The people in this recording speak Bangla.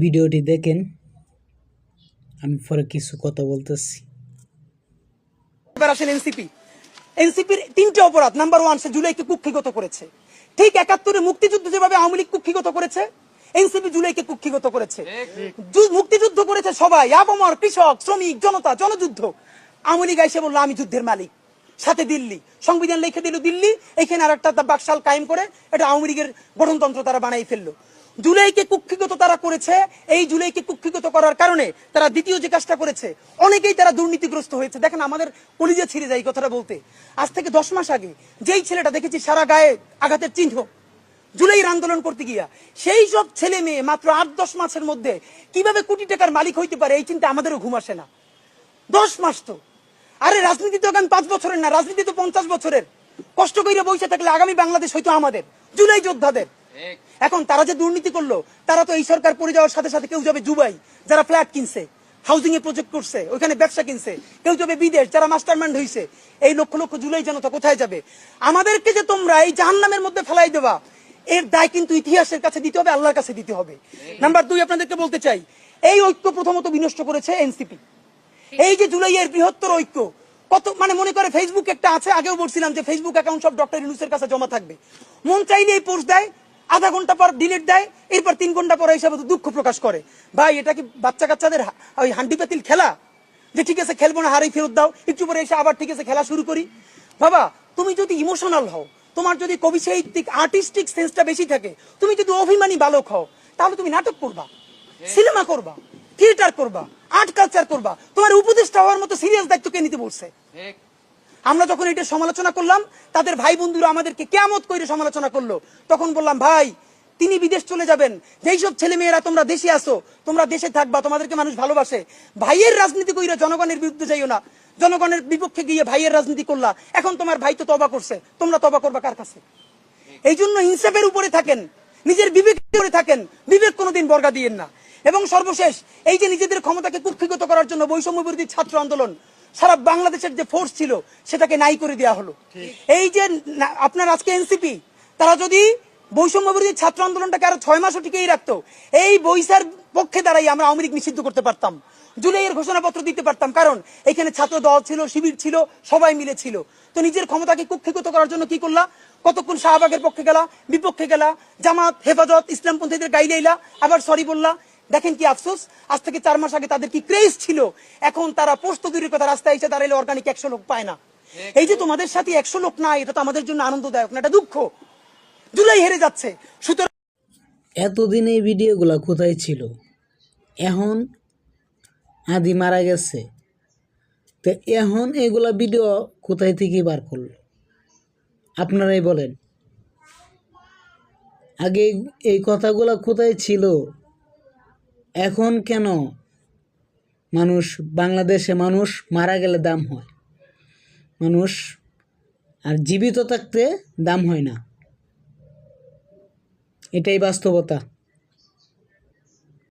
ভিডিওটি দেখেন, আমি পরে কিছু কথা বলতেছি। এবার আসেন এনসিপির তিনটে অপরাধ। নাম্বার 1, সে জুলাইকে কুক্ষিগত করেছে। ঠিক 71-এ মুক্তিযুদ্ধ যেভাবে আওয়ামী লীগ কুক্ষিগত করেছে, এনসিপি জুলাইকে কুক্ষিগত করেছে। মুক্তিযুদ্ধ করেছে সবাই, আপামর, কৃষক, শ্রমিক, জনতা, জনযুদ্ধ। আওয়ামী লীগ এসে বললো আমি যুদ্ধের মালিক, সাথে দিল্লি সংবিধান লিখে দিল দিল্লি, এখানে আর একটা বাকশাল কায়েম করে এটা আওয়ামী লীগের গঠনতন্ত্র তারা বানাই ফেললো। জুলাইকে কুক্ষিগত তারা করেছে। এই জুলাইকে কুক্ষিগত করার কারণে তারা দ্বিতীয় যে কাজটা করেছে, অনেকেই তারা দুর্নীতিগ্রস্ত হয়েছে। দেখেন, আমাদের কলিজা ছিঁড়ে যায় এই কথাটা বলতে। আজ থেকে 10 মাস আগে যেই ছেলেটা দেখেছি সারা গায়ে আঘাতের চিহ্ন, জুলাইয়ের আন্দোলন করতে গিয়া, সেই সব ছেলে মেয়ে মাত্র 8-10 মাসের মধ্যে কিভাবে কোটি টাকার মালিক হইতে পারে, এই চিন্তা আমাদেরও ঘুম আসে না। 10 মাস তো, আরে রাজনীতি তো এখন 5 বছরের না, রাজনীতি তো 50 বছরের। কষ্ট করে বসে থাকলে আগামী বাংলাদেশ হয়তো আমাদের, জুলাই যোদ্ধাদের। এখন তারা যে দুর্নীতি করলো, তারা তো এই সরকার পড়ে যাওয়ার সাথে সাথে কেউ যাবে দুবাই, যারা ফ্ল্যাট কিনছে, হাউজিং এ প্রজেক্ট করছে, ওইখানে ব্যবসা কিনছে, কেউ যাবে বিদেশ, যারা মাস্টারমাইন্ড হইছে। এই লক্ষ লক্ষ জুলাই জনতা কোথায় যাবে? আমাদেরকে যে তোমরা এই জাহান্নামের মধ্যে ফেলাই দেবা, এর দায় কিন্তু ইতিহাসের কাছে দিতে হবে, আল্লাহর কাছে দিতে হবে। নাম্বার 2, আপনাদেরকে বলতে চাই, এই ঐক্য প্রথমত বিনষ্ট করেছে এনসিপি। এই যে জুলাইয়ের বৃহত্তর ঐক্য, কত মনে করে ফেসবুক একটা আছে, আগেও বলছিলাম যে ফেসবুক অ্যাকাউন্ট সব ডক্টর ইউনূসের কাছে জমা থাকবে। মন চাইলে এই পোস্ট দেয়, আধা ঘন্টা পর ডিলিট দেয়, এরপর 3 ঘন্টা পরে হিসাবে দুঃখ প্রকাশ করে। ভাই, এটা কি বাচ্চা কাচ্চাদের ওই হান্ডি পাতিল খেলা, যে ঠিক আছে খেলবো না, হারাই ফেরত দাও, একটু পরে এসে আবার ঠিক আছে খেলা শুরু করি? বাবা, তুমি যদি ইমোশনাল হও, তোমার যদি কবি সাহিত্যিক আর্টিস্টিক সেন্সটা বেশি থাকে, তুমি যদি অভিমানী বালক হও, তাহলে তুমি নাটক করবা, সিনেমা করবা, থিয়েটার করবা, আর্ট কালচার করবা। তোমার উপদেষ্টা হওয়ার মতো সিরিয়াস দায়িত্ব কে নিতে বলছে? আমরা যখন এটা সমালোচনা করলাম, তাদের ভাই বন্ধুরা আমাদেরকে কিয়ামত করে সমালোচনা করলো। তখন বললাম, ভাই, তিনি বিদেশ চলে যাবেন, যেই সব ছেলে মেয়েরা তোমরা দেশে আসো, তোমরা দেশে থাকবা, তোমাদেরকে মানুষ ভালোবাসে। ভাইয়ের রাজনীতি কইরা জনগণের বিরুদ্ধে যাইও না। জনগণের বিপক্ষে গিয়ে ভাইয়ের রাজনীতি করলা, এখন তোমার ভাই তো তওবা করছে, তোমরা তওবা করবা কার কাছে? এই জন্য ইনসাফের উপরে থাকেন, নিজের বিবেকের উপরে থাকেন, বিবেক কোনোদিন বর্গা দিয়েন না। এবং সর্বশেষ, এই যে নিজেদের ক্ষমতাকে কুক্ষিগত করার জন্য বৈষম্য বিরোধী ছাত্র আন্দোলন, সারা বাংলাদেশের যে ফোর্স ছিল সেটাকে নাই করে দেওয়া হলো। এই যে আপনার আজকে এনসিপি, তারা যদি বৈষম্য বিরোধী ছাত্র আন্দোলনটাকে আরো 6 মাসও টিকেই রাখতো, এই বৈশার পক্ষে দাঁড়াই আমরা আওয়ামী লীগ নিষিদ্ধ করতে পারতাম, জুলাইয়ের ঘোষণাপত্র দিতে পারতাম। কারণ এখানে ছাত্র দল ছিল, শিবির ছিল, সবাই মিলে ছিল। তো নিজের ক্ষমতাকে কুক্ষিগত করার জন্য কি করলা? কতক্ষণ শাহবাগের পক্ষে গেলা, বিপক্ষে গেলা, জামাত, হেফাজত, ইসলামপন্থীদের গাইলাইলা, আবার সরি বললা। দেখেন কি আফসোস, আজ থেকে 4 মাস আগে তাদের কি ক্রেজ ছিল, এখন তারা পোস্ত দূরের কথা, রাস্তায় এসে দাঁড়াইলে অর্গানিক 100 লোক পায় না। এই যে তোমাদের সাথে 100 লোক নাই, এটা তো আমাদের জন্য আনন্দদায়ক না, এটা দুঃখ। জুলাই হেরে যাচ্ছে। সুতরাং এতদিন এই ভিডিওগুলা কোথায় ছিল? এখন আদি মারা গেছে, তো এখন এগুলা ভিডিও কোথায় থেকে বার করলো? আপনারাই বলেন। আগে এই কথাগুলা কোথায় ছিল? এখন কেন বাংলাদেশে মানুষ মারা গেলে দাম হয়, মানুষ আর জীবিত থাকতে দাম হয় না? এটাই বাস্তবতা।